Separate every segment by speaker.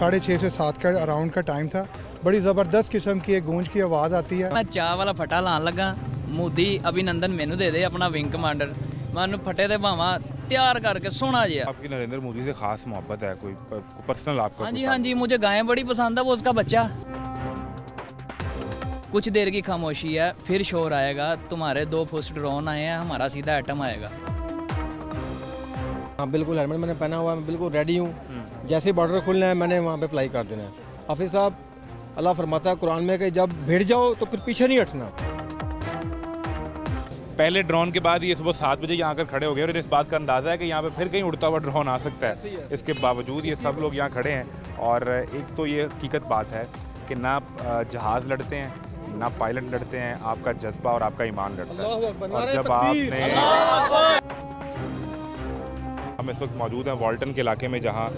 Speaker 1: 6:30 से 7 का अराउंड का टाइम था। बड़ी ज़बरदस्त किस्म की एक गूंज की आवाज़ आती है।
Speaker 2: मैं चाह वाला फटा लान लगा, मोदी अभिनंदन मैनू दे दे अपना विंग कमांडर, मैं उन्हें फटे दे भावा तैयार करके सोना जिया।
Speaker 3: आपकी नरेंद्र मोदी से खास मोहब्बत है, कोई पर्सनल आपका?
Speaker 2: हाँ जी, मुझे गायें बड़ी पसंद है, वो उसका बच्चा। कुछ देर की खामोशी है, फिर शोर आएगा, तुम्हारे 2 फुट ड्रोन आए हैं, हमारा सीधा एटम आएगा।
Speaker 4: हाँ बिल्कुल, हेलमेट मैंने पहना हुआ है, मैं बिल्कुल रेडी हूँ। जैसे ही बॉर्डर खुलना है मैंने वहाँ पे अप्लाई कर देना है। हाफिज़ साहब अल्लाह फरमाता है कुरान में कि जब भिड़ जाओ तो फिर पीछे नहीं हटना।
Speaker 3: पहले ड्रोन के बाद ये सुबह 7 बजे यहाँ आकर खड़े हो गए और इस बात का अंदाज़ा है कि यहाँ पे फिर कहीं उड़ता हुआ ड्रोन आ सकता है। इसके बावजूद ये सब लोग यहाँ खड़े हैं और एक तो ये हकीकत बात है कि ना जहाज़ लड़ते हैं, ना पायलट लड़ते हैं, आपका जज्बा और आपका ईमान लड़ता है। और जब आपने हम इस वक्त मौजूद हैं वाल्टन के इलाके में, जहाँ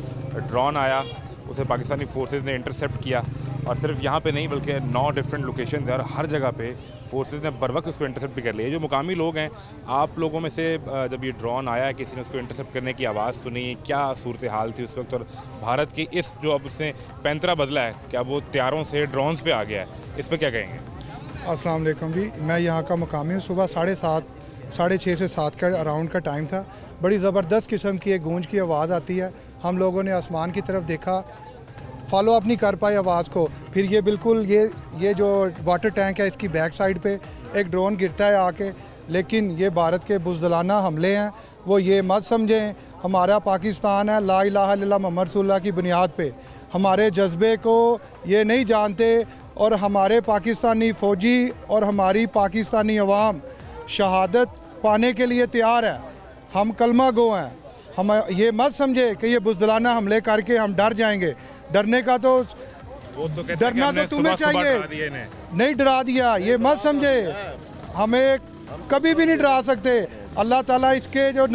Speaker 3: ड्रोन आया उसे पाकिस्तानी फोर्सेस ने इंटरसेप्ट किया और सिर्फ यहाँ पे नहीं बल्कि 9 डिफरेंट लोकेशन है और हर जगह पे फोर्सेस ने बर वक्त उसको इंटरसेप्ट भी कर लिया। जो मुकामी लोग हैं, आप लोगों में से जब ये ड्रोन आया, किसी ने उसको इंटरसेप्ट करने की आवाज़ सुनी, क्या सूरत हाल थी उस वक्त? और भारत की इस जो अब उसने पैंतरा बदला है, क्या वो तैयारों से ड्रोन्स पे आ गया है, इस पर क्या कहेंगे?
Speaker 1: अस्सलाम वालेकुम जी, मैं यहाँ का मुकामी हूँ। सुबह 6:30 से 7 का अराउंड का टाइम था। बड़ी ज़बरदस्त किस्म की एक गूंज की आवाज़ आती है। हम लोगों ने आसमान की तरफ देखा, फॉलो अप नहीं कर पाए आवाज़ को। फिर ये बिल्कुल ये जो वाटर टैंक है इसकी बैक साइड पे एक ड्रोन गिरता है आके। लेकिन ये भारत के बुज़दिलाना हमले हैं, वो ये मत समझें हमारा पाकिस्तान है ला इलाहा इल्लल्लाह मुहम्मद रसूलुल्लाह की बुनियाद पे। हमारे जज्बे को ये नहीं जानते और हमारे पाकिस्तानी फ़ौजी और हमारी पाकिस्तानी अवाम शहादत पाने के लिए तैयार है। हम कलमा गो हैं। हम ये मत समझे कि ये बुज़दिलाना हमले करके हम डर जाएंगे। डरने का तो डरना तो तुम्हें चाहिए, नहीं डरा दिया, ये मत समझे। हमें कभी भी नहीं डरा सकते। अल्लाह ताला इसके जो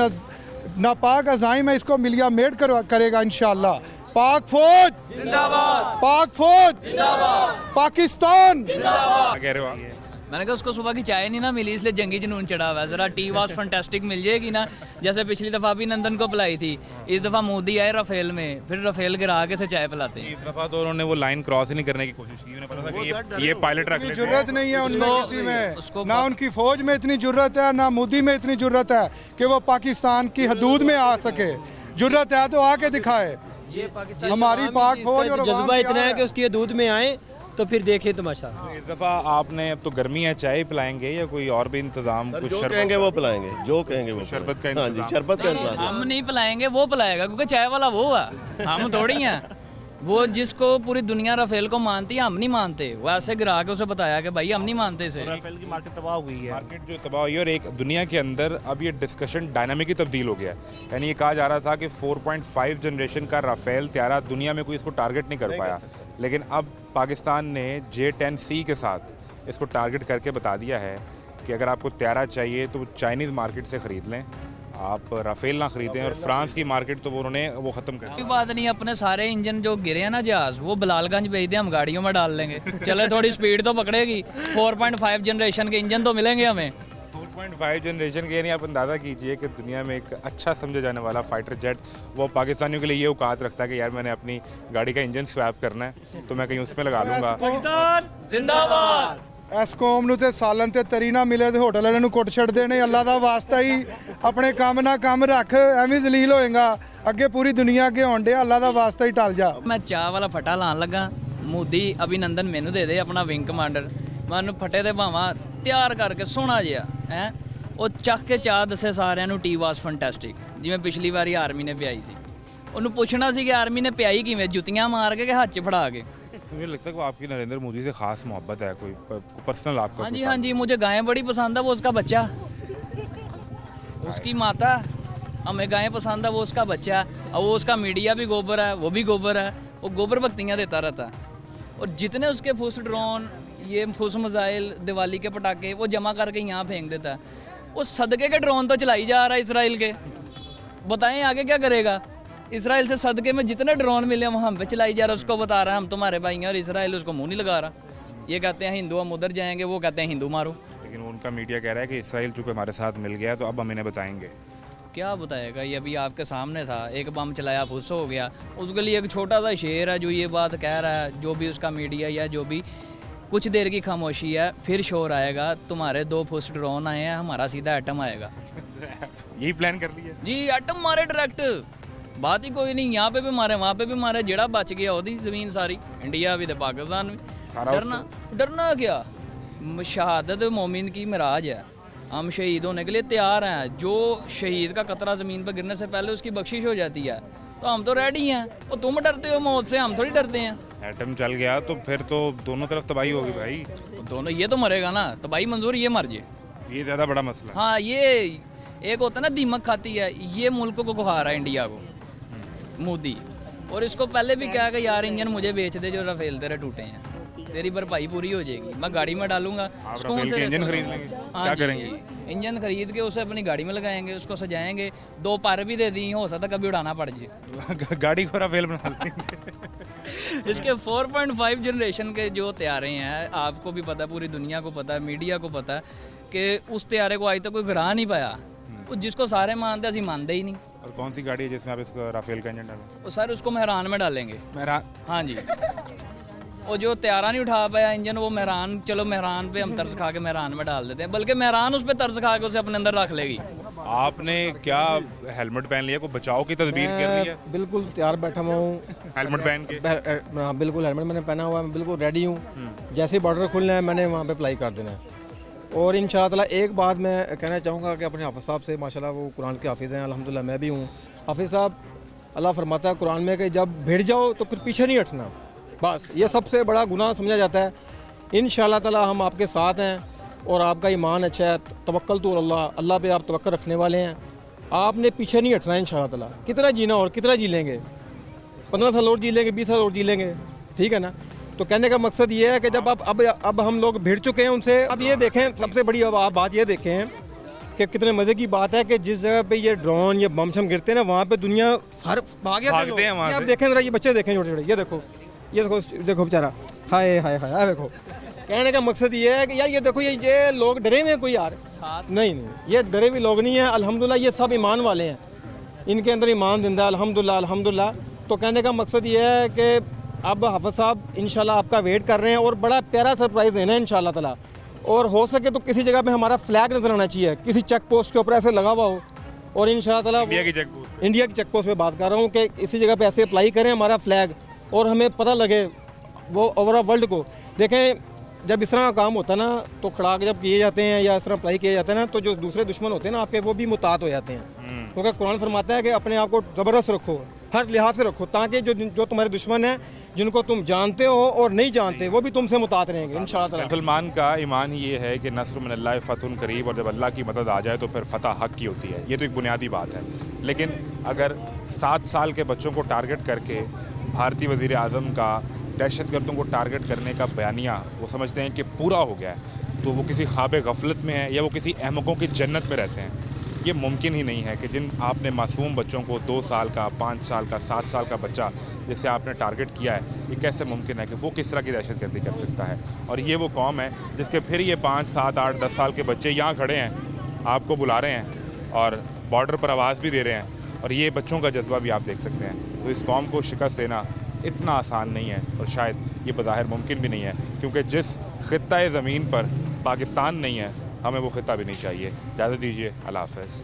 Speaker 1: नापाक अज़ाइम है इसको मिलिया मेट करेगा इंशाअल्लाह। पाक फौज जिंदाबाद, पाक फौज जिंदाबाद, पाकिस्तान जिंदाबाद।
Speaker 3: कह रहे हो आप?
Speaker 2: मैंने कहा उसको सुबह की चाय नहीं ना मिली, इसलिए जंगी जुनून चढ़ा हुआ है। ज़रा टी वाज फंटास्टिक मिल जाएगी ना, जैसे पिछली दफ़ा भी नंदन को पिलाई थी, इस दफ़ा मोदी आए राफेल में, फिर राफेल गिरा के से चाय पिलाते हैं।
Speaker 3: इस दफ़ा तो उन्होंने वो लाइन क्रॉस ही नहीं करने की कोशिश की। उन्हें पता था कि ये पायलट रख लेते हैं।
Speaker 1: जुर्रत नहीं है उनमें किसी में, ना उनकी फौज में इतनी जुर्रत है, ना मोदी में इतनी जुर्रत है कि वो पाकिस्तान की हदूद में आ सके। जुर्रत है तो आके दिखाए। हमारी पाक फौज और
Speaker 4: जज्बा इतना है कि उसकी हदूद में आए तो फिर देखे तमाशा।
Speaker 3: इस दफ़ा आपने, अब तो गर्मी है, चाय पिलाएंगे या कोई और भी इंतजाम? कुछ
Speaker 5: जो कहेंगे वो पिलाएंगे, जो कहेंगे वो
Speaker 3: शरबत का?
Speaker 5: हाँ जी, शरबत का इंतजाम।
Speaker 2: हम नहीं पिलाएंगे, वो पिलाएगा, क्योंकि चाय वाला वो है, हम थोड़ी हैं। वो जिसको पूरी दुनिया राफेल को मानती है, हम नहीं मानते। वो ऐसे गिरा के उसे बताया कि भाई हम नहीं मानते इसे।
Speaker 3: राफेल की मार्केट तबाह हुई है, मार्केट जो तबाह हुई है, और एक दुनिया के अंदर अब ये डिस्कशन डायनामिक ही तब्दील हो गया है। यानी ये कहा जा रहा था कि 4.5 जनरेशन का राफेल त्यारा दुनिया में कोई इसको टारगेट नहीं कर पाया, लेकिन अब पाकिस्तान ने J-10C के साथ इसको टारगेट करके बता दिया है कि अगर आपको त्यारा चाहिए तो चाइनीज़ मार्केट से ख़रीद लें, आप राफेल ना खरीदें। और फ्रांस की मार्केट तो उन्होंने वो ख़त्म कर दी।
Speaker 2: कोई बात नहीं, अपने सारे इंजन जो गिरे हैं ना जहाज़, वो बिलालगंज भेज दें, हम गाड़ियों में डाल लेंगे। चले थोड़ी स्पीड तो पकड़ेगी। 4.5 जनरेशन के इंजन तो मिलेंगे हमें।
Speaker 3: 4.5 जनरेशन के, यानी आप अंदाज़ा कीजिए कि दुनिया में एक अच्छा समझा जाने वाला फाइटर जेट वो पाकिस्तानियों के लिए ये औकात रखता है कि यार मैंने अपनी गाड़ी का इंजन स्वैप करना है तो मैं कहीं उसमें लगा लूँगा।
Speaker 2: जिंदाबाद।
Speaker 1: इस कौम ਨੂੰ ਤੇ ਸਾਲਨ ਤੇ ਤਰੀ ਨਾ ਮਿਲੇ ਤੇ ਹੋਟਲ ਵਾਲਿਆਂ ਨੂੰ ਕੁੱਟ ਛੱਡਦੇ ਨੇ। ਅੱਲਾ ਦਾ ਵਾਸਤਾ ਹੀ ਆਪਣੇ ਕੰਮ ਨਾਲ ਕੰਮ ਰੱਖ, ਐਵੇਂ ਜ਼ਲੀਲ ਹੋਏਗਾ ਅੱਗੇ ਪੂਰੀ ਦੁਨੀਆ ਅੱਗੇ ਹੋਣ ਡਿਆ। ਅੱਲਾ ਦਾ ਵਾਸਤਾ ਹੀ ਟਲ ਜਾ।
Speaker 2: मैं चाह वाला फटा लान लगा, मोदी अभिनंदन मैनू दे दे अपना विंग कमांडर, मैं उन्हें फटे दे भावा तैयार करके सोना जिया है। ਉਹ ਚੱਕ ਕੇ ਚਾਹ ਦੱਸੇ ਸਾਰਿਆਂ ਨੂੰ ਟੀ ਵਾਸ ਫੈਂਟੈਸਟਿਕ, ਜਿਵੇਂ ਪਿਛਲੀ ਵਾਰੀ ਆਰਮੀ ਨੇ ਪਿਆਈ ਸੀ। ਉਹਨੂੰ ਪੁੱਛਣਾ ਸੀ ਕਿ ਆਰਮੀ ਨੇ ਪਿਆਈ ਕਿਵੇਂ, ਜੁੱਤੀਆਂ ਮਾਰ ਕੇ ਹੱਥ 'ਚ ਫੜਾ ਕੇ।
Speaker 3: मुझे लगता है कि आपकी नरेंद्र मोदी से खास मोहब्बत है, कोई पर्सनल आपका?
Speaker 2: हाँ जी, मुझे गायें बड़ी पसंद है, वो उसका बच्चा, उसकी माता। हमें गायें पसंद है, वो उसका बच्चा। और वो उसका मीडिया भी गोबर है, वो भी गोबर है, वो गोबर भक्तियाँ देता रहता है। और जितने उसके फुस ड्रोन, ये फुस मिसाइल, दिवाली के पटाखे वो जमा करके यहाँ फेंक देता है। वो सदके के ड्रोन तो चलाई जा रहा है इसराइल के, बताएं आगे क्या करेगा। इसराइल से सदके में जितने ड्रोन मिले वो हम पे चलाई जा रहा है। उसको बता रहा है हम तुम्हारे भाई हैं, और इसराइल उसको मुंह नहीं लगा रहा। ये कहते हैं हिंदू हम उधर जाएंगे, वो कहते हैं हिंदू मारो।
Speaker 3: लेकिन उनका मीडिया कह रहा है कि इसराइल चूँकि हमारे साथ मिल गया तो अब हम इन्हें बताएंगे
Speaker 2: क्या बताएगा, ये अभी आपके सामने था, एक बम चलाया फुस हो गया। उसके लिए एक छोटा सा शेर है जो ये बात कह रहा है, जो भी उसका मीडिया या जो भी, कुछ देर की खामोशी है फिर शोर आएगा, तुम्हारे 2 फुस ड्रोन आए हैं, हमारा सीधा एटम आएगा।
Speaker 3: यही प्लान कर लिया
Speaker 2: जी एटम मारे डायरेक्ट, बात ही कोई नहीं, यहाँ पे भी मारे वहाँ पे भी मारे, जेड़ा बच गया ओदी ज़मीन सारी, इंडिया भी तो पाकिस्तान भी।
Speaker 3: सारा
Speaker 2: डरना क्या, शहादत मोमिन की मिराज है, हम शहीद होने के लिए तैयार हैं। जो शहीद का कतरा ज़मीन पर गिरने से पहले उसकी बख्शिश हो जाती है, तो हम तो रेडी हैं। और तुम डरते हो मौत से, हम थोड़ी डरते हैं।
Speaker 3: एटम चल गया तो फिर तो दोनों तरफ तबाही होगी भाई,
Speaker 2: दोनों, ये तो मरेगा ना, तबाही मंजूर, ये मर जाए।
Speaker 3: ये ज़्यादा बड़ा मसला है।
Speaker 2: हाँ, ये एक होता है ना दीमक खाती है, ये मुल्क को खा रहा है इंडिया को मोदी। और इसको पहले भी कहा कि यार इंजन मुझे बेच दे, जो राफेल तेरे टूटे हैं, तेरी भरपाई पूरी हो जाएगी, मैं गाड़ी में डालूंगा।
Speaker 3: आप
Speaker 2: उसको
Speaker 3: राफेल
Speaker 2: उनसे
Speaker 3: के इंजन
Speaker 2: रेस
Speaker 3: खरीद
Speaker 2: लगाऊंगा।
Speaker 3: लेंगे,
Speaker 2: हाँ
Speaker 3: क्या
Speaker 2: जी,
Speaker 3: करेंगे?
Speaker 2: इंजन खरीद के उसे अपनी गाड़ी में लगाएंगे, उसको सजाएंगे, 2 पर भी दे दी, हो सकता कभी उड़ाना पड़ जाए।
Speaker 3: गाड़ी को राफेल बना लेंगे।
Speaker 2: इसके 4.5 जनरेशन के जो तैयारे हैं, आपको भी पता है, पूरी दुनिया को पता है, मीडिया को पता है कि उस तैयारे को आज तक कोई गिरा नहीं पाया। वो जिसको सारे मानते हैं, असं मानते ही नहीं।
Speaker 3: और कौन सी गाड़ी है जिसमें आप इसको राफेल का इंजन डालें?
Speaker 2: वो सर उसको मेहरान में डालेंगे।
Speaker 3: मेरा
Speaker 2: हाँ जी, वो जो तैयारा नहीं उठा पाया इंजन, वो मेहरान, चलो मेहरान पे हम तर्स खा के मेहरान में डाल देते हैं, बल्कि मेहरान उस पर तर्स खा के उसे अपने अंदर रख लेगी।
Speaker 3: आपने क्या हेलमेट पहन लिया, कोई बचाव की तदबीर कर ली है?
Speaker 4: बिल्कुल तैयार बैठा हुआ हूँ।
Speaker 3: हेलमेट पहन के?
Speaker 4: हाँ बिल्कुल, हेलमेट मैंने पहना हुआ है, मैं बिल्कुल रेडी हूँ। जैसे ही बॉर्डर खुलना है मैंने वहाँ पे अप्लाई कर देना है। और इंशाअल्लाह ताला एक बात मैं कहना चाहूँगा कि अपने हाफिज़ साहब से, माशाल्लाह वो कुरान के हाफिज़ हैं, अल्हम्दुलिल्लाह मैं भी हूँ। हाफिज़ साहब, अल्लाह फरमाता है कुरान में कि जब भिड़ जाओ तो फिर पीछे नहीं हटना, बस ये सबसे बड़ा गुनाह समझा जाता है। इंशाअल्लाह ताला हम आपके साथ हैं और आपका ईमान अच्छा है, तवक्कल तो अल्लाह, अल्लाह पे आप तवक्कल रखने वाले हैं, आपने पीछे नहीं हटना है इंशाअल्लाह ताला। कितना जीना और कितना जी लेंगे, 15 साल और जी लेंगे, 20 साल और जी लेंगे, ठीक है ना। तो कहने का मकसद ये है कि जब अब हम लोग भिड़ चुके हैं उनसे, अब ये देखें, सबसे बड़ी अब आप बात ये देखें कि कितने मज़े की बात है कि जिस जगह पे ये ड्रोन या बम शम गिरते हैं ना, वहाँ पे दुनिया हर
Speaker 3: भागते हैं वहाँ
Speaker 4: ये आप
Speaker 3: से।
Speaker 4: देखें ज़रा, ये बच्चे देखें छोटे छोटे, ये देखो, ये देखो, देखो बेचारा, हाय हाय हाय, देखो। कहने का मकसद ये है कि यार ये देखो, ये लोग डरे हुए हैं कोई यार? नहीं, ये डरे हुए लोग नहीं हैं, अल्हम्दुलिल्लाह ये सब ईमान वाले हैं, इनके अंदर ईमान जिंदा है, अल्हम्दुलिल्लाह अल्हम्दुलिल्लाह। तो कहने का मकसद ये है कि अब हाफिज़ साहब इंशाल्लाह आपका वेट कर रहे हैं और बड़ा प्यारा सरप्राइज़ देना है इंशाल्लाह ताला। और हो सके तो किसी जगह पे हमारा फ्लैग नजर आना चाहिए, किसी चेक पोस्ट के ऊपर ऐसे लगा हुआ हो, और इंशाल्लाह ताला
Speaker 3: इंडिया की चेक पोस्ट?
Speaker 4: इंडिया की चेक पोस्ट पे बात कर रहा हूँ कि इसी जगह पे ऐसे अप्लाई करें हमारा फ्लैग, और हमें पता लगे वो ओवरऑल वर्ल्ड को। देखें, जब इस तरह का काम होता है ना, तो खड़ा के जब किए जाते हैं या इस तरह अप्लाई किए जाते हैं ना, तो जो दूसरे दुश्मन होते हैं ना आपके, वो भी मुतात हो जाते हैं। क्योंकि कुरान फरमाता है कि अपने आप को ज़बरदस्त रखो, हर लिहाज से रखो, ताकि जो तुम्हारे दुश्मन हैं, जिनको तुम जानते हो और नहीं जानते, वो भी तुमसे मुतात रहेंगे इंशाअल्लाह।
Speaker 3: मुसलमान का ईमान ये है कि नस्र मिनल्लाह फतहुन करीब, और जब अल्लाह की मदद आ जाए तो फिर फतह हक की होती है। ये तो एक बुनियादी बात है। लेकिन अगर 7 साल के बच्चों को टारगेट करके भारतीय वज़ीर आज़म का दहशतगर्दों को टारगेट करने का बयानिया वो समझते हैं कि पूरा हो गया है, तो वो किसी ख्वाब गफलत में है या वो किसी अहमकों की जन्नत में रहते हैं। ये मुमकिन ही नहीं है कि जिन आपने मासूम बच्चों को 2 साल का, 5 साल का, 7 साल का बच्चा जिसे आपने टारगेट किया है, ये कैसे मुमकिन है कि वो किस तरह की दहशतगर्दी कर सकता है। और ये वो कौम है जिसके फिर ये 5, 7, 8, 10 साल के बच्चे यहाँ खड़े हैं, आपको बुला रहे हैं और बॉर्डर पर आवाज़ भी दे रहे हैं, और ये बच्चों का जज्बा भी आप देख सकते हैं। तो इस कौम को शिकस्त देना इतना आसान नहीं है, और शायद ये बज़ाहिर मुमकिन भी नहीं है, क्योंकि जिस ख़ित्ता ज़मीन पर पाकिस्तान नहीं है, हमें वो ख़ित्ता भी नहीं चाहिए। इजाज़त दीजिए, अल्लाह हाफ़िज़।